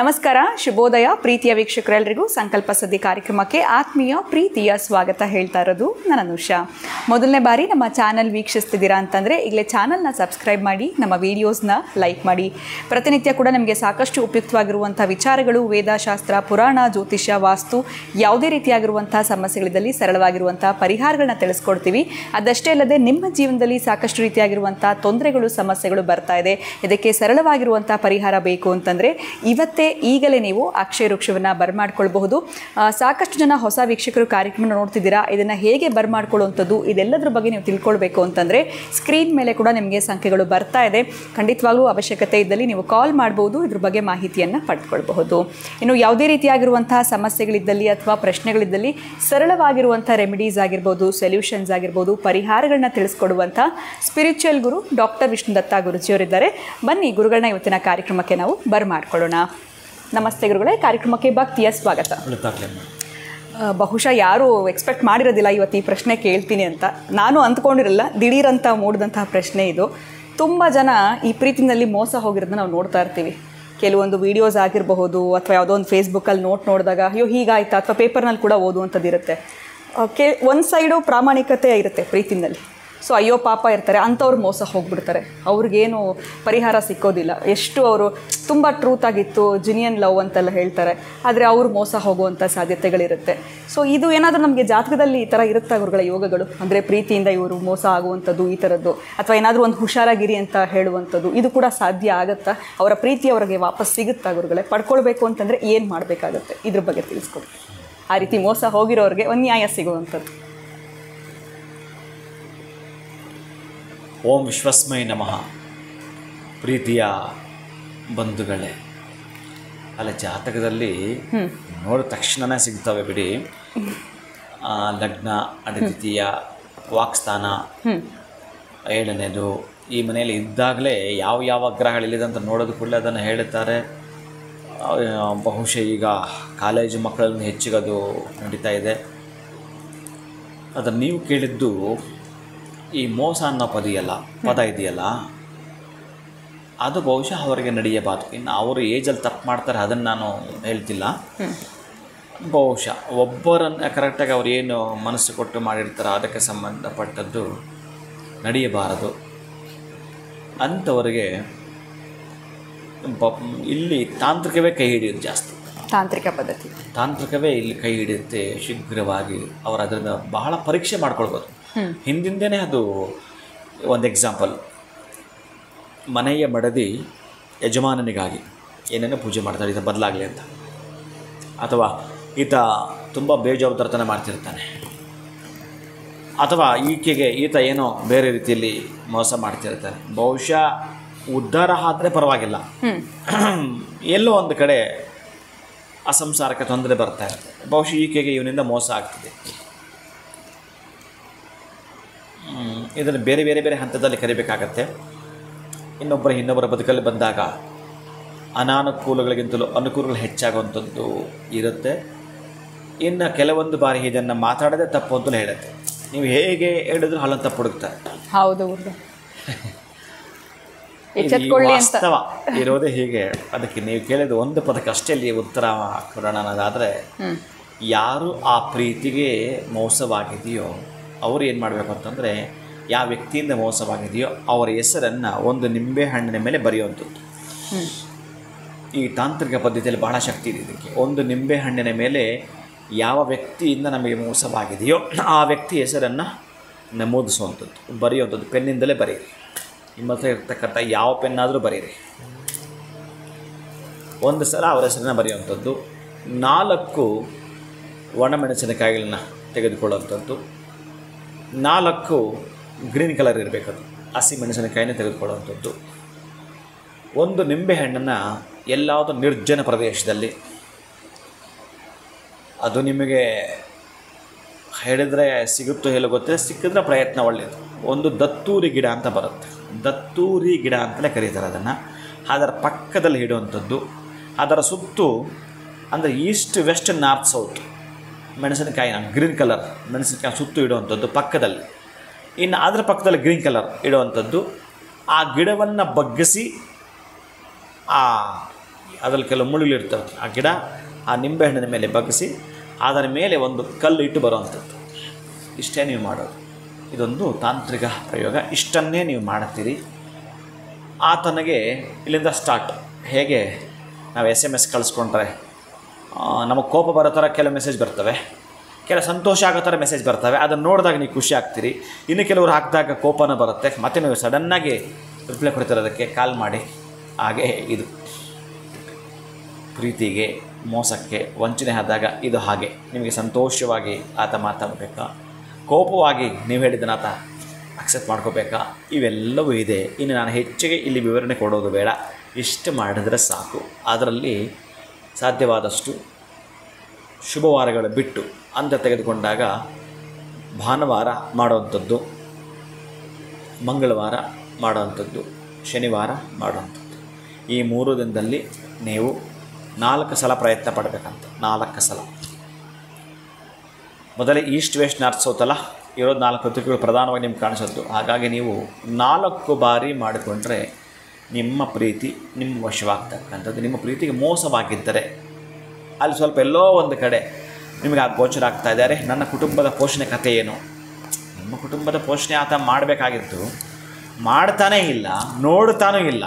ನಮಸ್ಕಾರ, ಶುಭೋದಯ ಪ್ರೀತಿಯ ವೀಕ್ಷಕರೆಲ್ಲರಿಗೂ ಸಂಕಲ್ಪ ಸದ್ಯ ಕಾರ್ಯಕ್ರಮಕ್ಕೆ ಆತ್ಮೀಯ ಪ್ರೀತಿಯ ಸ್ವಾಗತ ಹೇಳ್ತಾ ಇರೋದು ನಾನು ಅನುಷಾ. ಮೊದಲನೇ ಬಾರಿ ನಮ್ಮ ಚಾನಲ್ ವೀಕ್ಷಿಸ್ತಿದ್ದೀರಾ ಅಂತಂದರೆ ಈಗಲೇ ಚಾನಲ್ನ ಸಬ್ಸ್ಕ್ರೈಬ್ ಮಾಡಿ, ನಮ್ಮ ವೀಡಿಯೋಸ್ನ ಲೈಕ್ ಮಾಡಿ. ಪ್ರತಿನಿತ್ಯ ಕೂಡ ನಮಗೆ ಸಾಕಷ್ಟು ಉಪಯುಕ್ತವಾಗಿರುವಂಥ ವಿಚಾರಗಳು, ವೇದಶಾಸ್ತ್ರ, ಪುರಾಣ, ಜ್ಯೋತಿಷ್ಯ, ವಾಸ್ತು, ಯಾವುದೇ ರೀತಿಯಾಗಿರುವಂಥ ಸಮಸ್ಯೆಗಳಿದ್ದಲ್ಲಿ ಸರಳವಾಗಿರುವಂಥ ಪರಿಹಾರಗಳನ್ನ ತಿಳಿಸ್ಕೊಡ್ತೀವಿ. ಅದಷ್ಟೇ ಅಲ್ಲದೆ ನಿಮ್ಮ ಜೀವನದಲ್ಲಿ ಸಾಕಷ್ಟು ರೀತಿಯಾಗಿರುವಂಥ ತೊಂದರೆಗಳು, ಸಮಸ್ಯೆಗಳು ಬರ್ತಾ ಇದೆ, ಇದಕ್ಕೆ ಸರಳವಾಗಿರುವಂಥ ಪರಿಹಾರ ಬೇಕು ಅಂತಂದರೆ ಇವತ್ತೇ ಈಗಲೇ ನೀವು ಅಕ್ಷಯ ವೃಕ್ಷವನ್ನು ಬರ್ಮಾಡ್ಕೊಳ್ಬಹುದು. ಸಾಕಷ್ಟು ಜನ ಹೊಸ ವೀಕ್ಷಕರು ಕಾರ್ಯಕ್ರಮ ನೋಡ್ತಿದ್ದೀರಾ. ಇದನ್ನು ಹೇಗೆ ಬರ್ಮಾಡ್ಕೊಳ್ಳುವಂಥದ್ದು, ಇದೆಲ್ಲದ್ರ ಬಗ್ಗೆ ನೀವು ತಿಳ್ಕೊಳ್ಬೇಕು ಅಂತಂದರೆ ಸ್ಕ್ರೀನ್ ಮೇಲೆ ಕೂಡ ನಿಮಗೆ ಸಂಖ್ಯೆಗಳು ಬರ್ತಾ ಇದೆ. ಖಂಡಿತವಾಗ್ಲೂ ಅವಶ್ಯಕತೆ ಇದ್ದಲ್ಲಿ ನೀವು ಕಾಲ್ ಮಾಡ್ಬೋದು, ಇದ್ರ ಬಗ್ಗೆ ಮಾಹಿತಿಯನ್ನು ಪಡೆದುಕೊಳ್ಬಹುದು. ಇನ್ನು ಯಾವುದೇ ರೀತಿಯಾಗಿರುವಂತಹ ಸಮಸ್ಯೆಗಳಿದ್ದಲ್ಲಿ ಅಥವಾ ಪ್ರಶ್ನೆಗಳಿದ್ದಲ್ಲಿ ಸರಳವಾಗಿರುವಂಥ ರೆಮಿಡೀಸ್ ಆಗಿರ್ಬೋದು, ಸೊಲ್ಯೂಷನ್ಸ್ ಆಗಿರ್ಬೋದು, ಪರಿಹಾರಗಳನ್ನ ತಿಳಿಸ್ಕೊಡುವಂಥ ಸ್ಪಿರಿಚುವಲ್ ಗುರು ಡಾಕ್ಟರ್ ವಿಷ್ಣುದತ್ತ ಗುರುಜಿಯವರಿದ್ದಾರೆ. ಬನ್ನಿ ಗುರುಗಳನ್ನ ಇವತ್ತಿನ ಕಾರ್ಯಕ್ರಮಕ್ಕೆ ನಾವು ಬರ್ಮಾಡ್ಕೊಳ್ಳೋಣ. ನಮಸ್ತೆ ಗುರುಗಳೇ, ಕಾರ್ಯಕ್ರಮಕ್ಕೆ ಭಕ್ತಿಯ ಸ್ವಾಗತ. ಬಹುಶಃ ಯಾರೂ ಎಕ್ಸ್ಪೆಕ್ಟ್ ಮಾಡಿರೋದಿಲ್ಲ ಇವತ್ತು ಈ ಪ್ರಶ್ನೆ ಕೇಳ್ತೀನಿ ಅಂತ. ನಾನು ಅಂದ್ಕೊಂಡಿರಲ್ಲ, ದಿಢೀರಂತ ಮೂಡಿದಂತಹ ಪ್ರಶ್ನೆ ಇದು. ತುಂಬ ಜನ ಈ ಪ್ರೀತಿನಲ್ಲಿ ಮೋಸ ಹೋಗಿರೋದನ್ನ ನಾವು ನೋಡ್ತಾ ಇರ್ತೀವಿ. ಕೆಲವೊಂದು ವೀಡಿಯೋಸ್ ಆಗಿರಬಹುದು ಅಥವಾ ಯಾವುದೋ ಒಂದು ಫೇಸ್ಬುಕ್ಕಲ್ಲಿ ನೋಡಿದಾಗ ಅಯ್ಯೋ ಹೀಗಾಯ್ತಾ, ಅಥವಾ ಪೇಪರ್ನಲ್ಲಿ ಕೂಡ ಓದುವಂಥದ್ದಿರುತ್ತೆ. ಒಂದು ಸೈಡು ಪ್ರಾಮಾಣಿಕತೆ ಇರುತ್ತೆ ಪ್ರೀತಿನಲ್ಲಿ. ಸೊ ಅಯ್ಯೋ ಪಾಪ ಇರ್ತಾರೆ, ಅಂಥವ್ರು ಮೋಸ ಹೋಗ್ಬಿಡ್ತಾರೆ, ಅವ್ರಿಗೇನು ಪರಿಹಾರ ಸಿಕ್ಕೋದಿಲ್ಲ. ಎಷ್ಟು ಅವರು ತುಂಬ ಟ್ರೂತ್ ಆಗಿತ್ತು, ಜಿನಿಯನ್ ಲವ್ ಅಂತೆಲ್ಲ ಹೇಳ್ತಾರೆ, ಆದರೆ ಅವರು ಮೋಸ ಹೋಗುವಂಥ ಸಾಧ್ಯತೆಗಳಿರುತ್ತೆ. ಸೊ ಇದು ಏನಾದರೂ ನಮಗೆ ಜಾತಕದಲ್ಲಿ ಈ ಥರ ಇರುತ್ತಾ ಗುರುಗಳ ಯೋಗಗಳು? ಅಂದರೆ ಪ್ರೀತಿಯಿಂದ ಇವರು ಮೋಸ ಆಗುವಂಥದ್ದು ಈ ಥರದ್ದು, ಅಥವಾ ಏನಾದರೂ ಒಂದು ಹುಷಾರಾಗಿರಿ ಅಂತ ಹೇಳುವಂಥದ್ದು, ಇದು ಕೂಡ ಸಾಧ್ಯ ಆಗುತ್ತಾ? ಅವರ ಪ್ರೀತಿ ಅವರಿಗೆ ವಾಪಸ್ ಸಿಗುತ್ತಾ ಗುರುಗಳೇ? ಪಡ್ಕೊಳ್ಬೇಕು ಅಂತಂದರೆ ಏನು ಮಾಡಬೇಕಾಗತ್ತೆ, ಇದ್ರ ಬಗ್ಗೆ ತಿಳಿಸ್ಕೊಡಿ. ಆ ರೀತಿ ಮೋಸ ಹೋಗಿರೋರಿಗೆ ಒಂದು ನ್ಯಾಯ ಸಿಗುವಂಥದ್ದು. ಓಂ ವಿಶ್ವಸ್ಮೈ ನಮಃ. ಪ್ರೀತಿಯ ಬಂಧುಗಳೇ, ಅಲ್ಲ ಜಾತಕದಲ್ಲಿ ನೋಡಿದ ತಕ್ಷಣವೇ ಸಿಗ್ತವೆ ಬಿಡಿ. ಲಗ್ನ, ಅಧಿದ್ವಿತೀಯ, ವಾಕ್ಸ್ಥಾನ, 7ನೇದು ಈ ಮನೆಯಲ್ಲಿ ಇದ್ದಾಗಲೇ ಯಾವ ಯಾವ ಗ್ರಹಗಳಿದೆ ಅಂತ ನೋಡೋದು ಕೂಡಲೇ ಅದನ್ನು ಹೇಳುತ್ತಾರೆ. ಬಹುಶಃ ಈಗ ಕಾಲೇಜು ಮಕ್ಕಳನ್ನು ಹೆಚ್ಚಿಗೆ ಅದು ನಡೀತಾ ಇದೆ. ಅದನ್ನು ನೀವು ಕೇಳಿದ್ದು ಈ ಮೋಸ ಅನ್ನೋ ಪದ ಇದೆಯಲ್ಲ, ಅದು ಬಹುಶಃ ಅವರಿಗೆ ನಡೆಯಬಾರ್ದು. ಇನ್ನು ಅವರು ಏಜಲ್ಲಿ ತಪ್ಪು ಮಾಡ್ತಾರೆ ಅದನ್ನು ನಾನು ಹೇಳ್ತಿಲ್ಲ. ಬಹುಶಃ ಒಬ್ಬರನ್ನು ಕರೆಕ್ಟಾಗಿ ಅವ್ರು ಏನು ಮನಸ್ಸು ಕೊಟ್ಟು ಮಾಡಿರ್ತಾರೆ ಅದಕ್ಕೆ ಸಂಬಂಧಪಟ್ಟದ್ದು ನಡೆಯಬಾರದು. ಅಂಥವರಿಗೆ ಇಲ್ಲಿ ತಾಂತ್ರಿಕವೇ ಕೈ ಹಿಡಿಯೋದು ಜಾಸ್ತಿ. ತಾಂತ್ರಿಕವೇ ಇಲ್ಲಿ ಕೈ ಹಿಡಿಯುತ್ತೆ. ಶೀಘ್ರವಾಗಿ ಅವರು ಅದರಿಂದ ಬಹಳ ಪರೀಕ್ಷೆ ಮಾಡ್ಕೊಳ್ಬೋದು. ಹಿಂದಿಂದೇ ಅದು ಒಂದು ಎಕ್ಸಾಂಪಲ್. ಮನೆಯ ಮಡದಿ ಯಜಮಾನನಿಗಾಗಿ ಏನೇನೋ ಪೂಜೆ ಮಾಡ್ತಾಳೆ, ಈತ ಬದಲಾಗಲಿ ಅಂತ, ಅಥವಾ ಈತ ತುಂಬ ಬೇಜವಾಬ್ದಾರಿತನ ಮಾಡ್ತಿರ್ತಾನೆ, ಅಥವಾ ಈತ ಏನೋ ಬೇರೆ ರೀತಿಯಲ್ಲಿ ಮೋಸ ಮಾಡ್ತಿರ್ತಾನೆ. ಬಹುಶಃ ಉದ್ಧಾರ ಆದರೆ ಪರವಾಗಿಲ್ಲ, ಎಲ್ಲೋ ಒಂದು ಕಡೆ ಅಸಂಸಾರಕ್ಕೆ ತೊಂದರೆ ಬರ್ತಾ ಇರುತ್ತೆ. ಬಹುಶಃ ಈಕೆಗೆ ಇವನಿಂದ ಮೋಸ ಆಗ್ತಿದೆ. ಇದನ್ನು ಬೇರೆ ಬೇರೆ ಬೇರೆ ಹಂತದಲ್ಲಿ ಕರಿಬೇಕಾಗತ್ತೆ. ಇನ್ನೊಬ್ಬರ ಬದುಕಲ್ಲಿ ಬಂದಾಗ ಅನಾನುಕೂಲಗಳಿಗಿಂತಲೂ ಅನುಕೂಲಗಳು ಹೆಚ್ಚಾಗುವಂಥದ್ದು ಇರುತ್ತೆ. ಇನ್ನು ಕೆಲವೊಂದು ಬಾರಿ ಇದನ್ನು ಮಾತಾಡೋದೇ ತಪ್ಪು ಅಂತಲೂ ಹೇಳುತ್ತೆ. ನೀವು ಹೇಗೆ ಹೇಳಿದ್ರು ಅಲ್ಲೊಂದು ತಪ್ಪು ಹುಡುಕ್ತಾರೆ. ಹೌದು, ವಾಸ್ತವ ಇರೋದೇ ಹೀಗೆ. ಅದಕ್ಕೆ ನೀವು ಕೇಳಿದ ಒಂದು ಪದಕ್ಕೆ ಅಷ್ಟೇ ಅಲ್ಲಿ ಉತ್ತರ ಕೊಡೋಣ ಅನ್ನೋದಾದರೆ, ಯಾರು ಆ ಪ್ರೀತಿಗೆ ಮೋಸವಾಗಿದೆಯೋ ಅವರು ಏನು ಮಾಡಬೇಕು ಅಂತಂದರೆ, ಯಾವ ವ್ಯಕ್ತಿಯಿಂದ ಮೋಸವಾಗಿದೆಯೋ ಅವರ ಹೆಸರನ್ನು ಒಂದು ನಿಂಬೆ ಹಣ್ಣಿನ ಮೇಲೆ ಬರೆಯುವಂಥದ್ದು. ಈ ತಾಂತ್ರಿಕ ಪದ್ಧತಿಯಲ್ಲಿ ಬಹಳ ಶಕ್ತಿ ಇದೆ ಇದಕ್ಕೆ. ಒಂದು ನಿಂಬೆ ಹಣ್ಣಿನ ಮೇಲೆ ಯಾವ ವ್ಯಕ್ತಿಯಿಂದ ನಮಗೆ ಮೋಸವಾಗಿದೆಯೋ ಆ ವ್ಯಕ್ತಿ ಹೆಸರನ್ನು ನಮೂದಿಸುವಂಥದ್ದು, ಬರೆಯುವಂಥದ್ದು. ಪೆನ್ನಿಂದಲೇ ಬರೀರಿ. ನಿಮ್ಮ ಹತ್ರ ಇರ್ತಕ್ಕಂಥ ಯಾವ ಪೆನ್ನಾದರೂ ಬರೀರಿ. ಒಂದು ಸಲ ಅವರ ಹೆಸರನ್ನು ಬರೆಯುವಂಥದ್ದು. 4 ಒಣಮೆಣಸಿನಕಾಯಿಗಳನ್ನ ತೆಗೆದುಕೊಳ್ಳುವಂಥದ್ದು. 4 ಗ್ರೀನ್ ಕಲರ್ ಇರಬೇಕದು, ಹಸಿ ಮೆಣಸಿನಕಾಯಿನೇ ತೆಗೆದುಕೊಳ್ಳುವಂಥದ್ದು. ಒಂದು ನಿಂಬೆಹಣ್ಣನ್ನು ಎಲ್ಲಾದರೂ ನಿರ್ಜನ ಪ್ರದೇಶದಲ್ಲಿ, ಅದು ನಿಮಗೆ ಹೇಳಿದರೆ ಸಿಗುತ್ತೋ ಹೇಳೋ ಗೊತ್ತಿಲ್ಲ, ಸಿಕ್ಕಿದ್ರೆ ಪ್ರಯತ್ನ ಒಳ್ಳೆಯದು. ಒಂದು ದತ್ತೂರಿ ಗಿಡ ಅಂತ ಬರುತ್ತೆ, ದತ್ತೂರಿ ಗಿಡ ಅಂತಲೇ ಕರೀತಾರೆ ಅದನ್ನು. ಅದರ ಪಕ್ಕದಲ್ಲಿ ಇಡುವಂಥದ್ದು. ಅದರ ಸುತ್ತು ಅಂದರೆ ಈಸ್ಟ್ ವೆಸ್ಟ್ ನಾರ್ತ್ ಸೌತ್ ಮೆಣಸಿನಕಾಯಿನ ಗ್ರೀನ್ ಕಲರ್ ಮೆಣಸಿನಕಾಯಿ ಸುತ್ತು ಇಡುವಂಥದ್ದು. ಪಕ್ಕದಲ್ಲಿ ಇನ್ನು ಅದರ ಪಕ್ಕದಲ್ಲಿ ಗ್ರೀನ್ ಕಲರ್ ಇಡುವಂಥದ್ದು, ಆ ಗಿಡವನ್ನು ಬಗ್ಗಿಸಿ ಅದರಲ್ಲಿ ಕೆಲವು ಮುಳ್ಳುಗಳಿರ್ತವೆ, ಆ ಗಿಡ ಆ ನಿಂಬೆಹಣ್ಣಿನ ಮೇಲೆ ಬಗ್ಗಿಸಿ ಅದರ ಮೇಲೆ ಒಂದು ಕಲ್ಲು ಇಟ್ಟು ಬರುವಂಥದ್ದು. ಇಷ್ಟೇ ನೀವು ಮಾಡೋದು. ಇದೊಂದು ತಾಂತ್ರಿಕ ಪ್ರಯೋಗ. ಇಷ್ಟನ್ನೇ ನೀವು ಮಾಡುತ್ತೀರಿ. ಆತನಿಗೆ ಇಲ್ಲಿಂದ ಸ್ಟಾರ್ಟ್. ಹೇಗೆ ನಾವು SMS ಕಳಿಸ್ಕೊಂಡ್ರೆ ನಮಗೆ ಕೋಪ ಬರೋ ಥರ ಕೆಲವು ಮೆಸೇಜ್ ಬರ್ತವೆ, ಕೆಲವು ಸಂತೋಷ ಆಗೋ ಥರ ಮೆಸೇಜ್ ಬರ್ತವೆ. ಅದನ್ನು ನೋಡಿದಾಗ ನೀವು ಖುಷಿ ಆಗ್ತೀರಿ. ಇನ್ನು ಕೆಲವರು ಹಾಕಿದಾಗ ಕೋಪನ ಬರುತ್ತೆ, ಮತ್ತು ನೀವು ಸಡನ್ನಾಗಿ ರಿಪ್ಲೈ ಕೊಡ್ತಿರೋದಕ್ಕೆ ಕಾಲ್ ಮಾಡಿ. ಹಾಗೆ ಇದು ಪ್ರೀತಿಗೆ, ಮೋಸಕ್ಕೆ, ವಂಚನೆ ಆದಾಗ ಇದು ಹಾಗೆ. ನಿಮಗೆ ಸಂತೋಷವಾಗಿ ಆತ ಮಾತಾಡಬೇಕಾ, ಕೋಪವಾಗಿ ನೀವು ಹೇಳಿದ್ದನ್ನು ಆತ ಅಕ್ಸೆಪ್ಟ್ ಮಾಡ್ಕೋಬೇಕಾ, ಇವೆಲ್ಲವೂ ಇದೆ. ಇನ್ನು ನಾನು ಹೆಚ್ಚಿಗೆ ಇಲ್ಲಿ ವಿವರಣೆ ಕೊಡೋದು ಬೇಡ, ಇಷ್ಟು ಮಾಡಿದ್ರೆ ಸಾಕು. ಅದರಲ್ಲಿ ಸಾಧ್ಯವಾದಷ್ಟು ಶುಭವಾರಗಳು ಬಿಟ್ಟು ಅಂತ ತೆಗೆದುಕೊಂಡಾಗ ಭಾನುವಾರ ಮಾಡುವಂಥದ್ದು, ಮಂಗಳವಾರ ಮಾಡುವಂಥದ್ದು, ಶನಿವಾರ ಮಾಡುವಂಥದ್ದು, ಈ 3 ದಿನದಲ್ಲಿ ನೀವು 4 ಸಲ ಪ್ರಯತ್ನ ಪಡಬೇಕಂತ. 4 ಸಲ. ಮೊದಲೇ ಈಸ್ಟ್ ವೆಸ್ಟ್ ನಾರ್ತ್ ಸೌತ್ ಅಲ್ಲ ಇರೋದು 4 ಋತುಗಳು ಪ್ರಧಾನವಾಗಿ ನಿಮ್ಗೆ ಕಾಣಿಸೋದು. ಹಾಗಾಗಿ ನೀವು 4 ಬಾರಿ ಮಾಡಿಕೊಂಡ್ರೆ ನಿಮ್ಮ ಪ್ರೀತಿ ನಿಮ್ಮ ವಶವಾಗ್ತಕ್ಕಂಥದ್ದು. ನಿಮ್ಮ ಪ್ರೀತಿಗೆ ಮೋಸವಾಗಿದ್ದರೆ ಅಲ್ಲಿ ಸ್ವಲ್ಪ ಎಲ್ಲೋ ಒಂದು ಕಡೆ ನಿಮಗೆ ಆ ಗೋಚರ ಆಗ್ತಾ ಇದ್ದಾರೆ, ನನ್ನ ಕುಟುಂಬದ ಪೋಷಣೆ ಕಥೆ ಏನು. ನಿಮ್ಮ ಕುಟುಂಬದ ಪೋಷಣೆ ಆತ ಮಾಡಬೇಕಾಗಿತ್ತು, ಮಾಡ್ತಾನೇ ಇಲ್ಲ, ನೋಡ್ತಾನೂ ಇಲ್ಲ.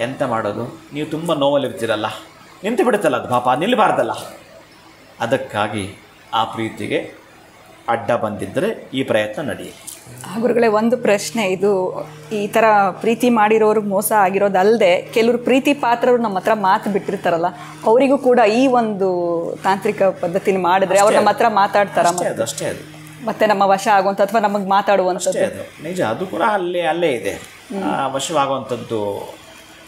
ಎಂತ ಮಾಡೋದು? ನೀವು ತುಂಬ ನೋವಲ್ಲಿರ್ತೀರಲ್ಲ, ನಿಂತು ಬಿಡುತ್ತಲ್ಲ ಅದು ಪಾಪ, ನಿಲ್ಲಬಾರ್ದಲ್ಲ. ಅದಕ್ಕಾಗಿ ಆ ಪ್ರೀತಿಗೆ ಅಡ್ಡ ಬಂದಿದ್ದರೆ ಈ ಪ್ರಯತ್ನ ನಡೆಯುತ್ತೆ. ಗುರುಗಳೇ, ಒಂದು ಪ್ರಶ್ನೆ. ಇದು ಈ ಥರ ಪ್ರೀತಿ ಮಾಡಿರೋರಿಗೆ ಮೋಸ ಆಗಿರೋದಲ್ಲದೆ ಕೆಲವರು ಪ್ರೀತಿ ಪಾತ್ರರು ನಮ್ಮ ಹತ್ರ ಮಾತು ಬಿಟ್ಟಿರ್ತಾರಲ್ಲ, ಅವರಿಗೂ ಕೂಡ ಈ ಒಂದು ತಾಂತ್ರಿಕ ಪದ್ಧತಿನ ಮಾಡಿದ್ರೆ ಅವ್ರು ನಮ್ಮ ಹತ್ರ ಮಾತಾಡ್ತಾರ, ಅಷ್ಟೇ ಅದು ಮತ್ತೆ ನಮ್ಮ ವಶ ಆಗುವಂಥ ಅಥವಾ ನಮಗೆ ಮಾತಾಡುವಂಥದ್ದು. ಅದು ನಿಜ, ಅದು ಕೂಡ ಅಲ್ಲೇ ಇದೆ. ವಶವಾಗುವಂಥದ್ದು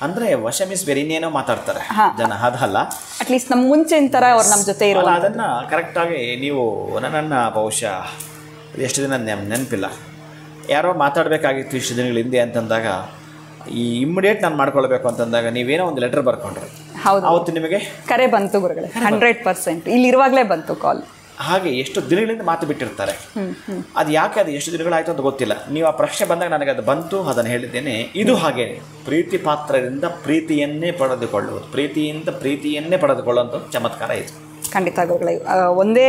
ಅಂದರೆ ವಶ ಮೀನ್ಸ್ ಬೇರೆ ಇನ್ನೇನೋ ಮಾತಾಡ್ತಾರೆ ಜನ, ಅದಲ್ಲ. ಅಟ್ಲೀಸ್ಟ್ ನಮ್ಮ ಮುಂಚಿನ ಥರ ಅವ್ರು ನಮ್ಮ ಜೊತೆ ಇರೋಲ್ಲ. ಅದನ್ನು ಕರೆಕ್ಟಾಗಿ ನೀವು ನನ್ನ ಬಹುಶಃ ಎಷ್ಟು ದಿನ ನೆನಪಿಲ್ಲ, ಯಾರೋ ಮಾತಾಡಬೇಕಾಗಿತ್ತು ಇಷ್ಟು ದಿನಗಳ ಹಿಂದೆ ಅಂತಂದಾಗ, ಈ ಇಮ್ಮಿಡಿಯೇಟ್ ನಾನು ಮಾಡ್ಕೊಳ್ಬೇಕು ಅಂತಂದಾಗ ನೀವೇನೋ ಒಂದು ಲೆಟರ್ ಬರ್ಕೊಂಡ್ರಿ. ಹೌದು, ಅವತ್ತು ನಿಮಗೆ ಕರೆ ಬಂತು ಗುರುಗಳೇ, 100%. ಇಲ್ಲಿರುವಾಗಲೇ ಬಂತು ಕಾಲ್. ಹಾಗೆ ಎಷ್ಟು ದಿನಗಳಿಂದ ಮಾತು ಬಿಟ್ಟಿರ್ತಾರೆ. ಅದು ಯಾಕೆ, ಅದು ಎಷ್ಟು ದಿನಗಳಾಯಿತು ಅಂತ ಗೊತ್ತಿಲ್ಲ. ನೀವು ಆ ಪ್ರಶ್ನೆ ಬಂದಾಗ ನನಗೆ ಅದು ಬಂತು, ಅದನ್ನು ಹೇಳಿದ್ದೇನೆ. ಇದು ಹಾಗೆ ಪ್ರೀತಿ ಪಾತ್ರದಿಂದ ಪ್ರೀತಿಯನ್ನೇ ಪಡೆದುಕೊಳ್ಳುವುದು, ಪ್ರೀತಿಯಿಂದ ಪ್ರೀತಿಯನ್ನೇ ಪಡೆದುಕೊಳ್ಳುವಂಥ ಚಮತ್ಕಾರ ಇದು. ಖಂಡಿತ ಗುರುಗಳೇ, ಒಂದೇ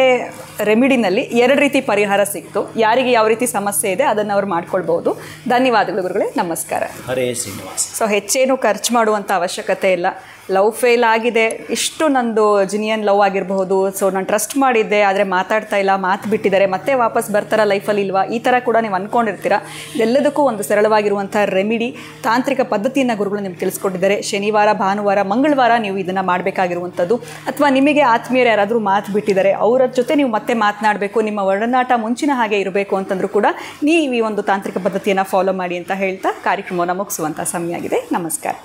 ರೆಮಿಡಿನಲ್ಲಿ 2 ರೀತಿ ಪರಿಹಾರ ಸಿಕ್ತು. ಯಾರಿಗೆ ಯಾವ ರೀತಿ ಸಮಸ್ಯೆ ಇದೆ ಅದನ್ನು ಅವ್ರು ಮಾಡ್ಕೊಳ್ಬೋದು. ಧನ್ಯವಾದಗಳು ಗುರುಗಳೇ, ನಮಸ್ಕಾರ. ಹರೇ ಶ್ರೀನಿವಾಸ. ಸೊ ಹೆಚ್ಚೇನು ಖರ್ಚು ಮಾಡುವಂಥ ಅವಶ್ಯಕತೆ ಇಲ್ಲ. ಲವ್ ಫೇಲ್ ಆಗಿದೆ, ಇಷ್ಟು ನಂದು ಜಿನಿಯನ್ ಲವ್ ಆಗಿರಬಹುದು, ಸೊ ನಾನು ಟ್ರಸ್ಟ್ ಮಾಡಿದ್ದೆ ಆದರೆ ಮಾತಾಡ್ತಾ ಇಲ್ಲ, ಮಾತು ಬಿಟ್ಟಿದ್ದಾರೆ, ಮತ್ತೆ ವಾಪಸ್ ಬರ್ತಾರ ಲೈಫಲ್ಲಿ ಇಲ್ವಾ, ಈ ಥರ ಕೂಡ ನೀವು ಅಂದ್ಕೊಂಡಿರ್ತೀರ. ಎಲ್ಲದಕ್ಕೂ ಒಂದು ಸರಳವಾಗಿರುವಂಥ ರೆಮಿಡಿ, ತಾಂತ್ರಿಕ ಪದ್ಧತಿಯನ್ನು ಗುರುಗಳು ನಿಮ್ಗೆ ತಿಳಿಸ್ಕೊಟ್ಟಿದ್ದಾರೆ. ಶನಿವಾರ, ಭಾನುವಾರ, ಮಂಗಳವಾರ ನೀವು ಇದನ್ನು ಮಾಡಬೇಕಾಗಿರುವಂಥದ್ದು. ಅಥವಾ ನಿಮಗೆ ಆತ್ಮೀಯರು ಯಾರಾದರೂ ಮಾತು ಬಿಟ್ಟಿದ್ದಾರೆ, ಅವರ ಜೊತೆ ನೀವು ಮತ್ತೆ ಮಾತನಾಡಬೇಕು, ನಿಮ್ಮ ಒಡನಾಟ ಮುಂಚಿನ ಹಾಗೆ ಇರಬೇಕು ಅಂತಂದರೂ ಕೂಡ ನೀವು ಈ ಒಂದು ತಾಂತ್ರಿಕ ಪದ್ಧತಿಯನ್ನು ಫಾಲೋ ಮಾಡಿ ಅಂತ ಹೇಳ್ತಾ ಕಾರ್ಯಕ್ರಮವನ್ನು ಮುಗಿಸುವಂಥ ಸಮಯ ಆಗಿದೆ. ನಮಸ್ಕಾರ.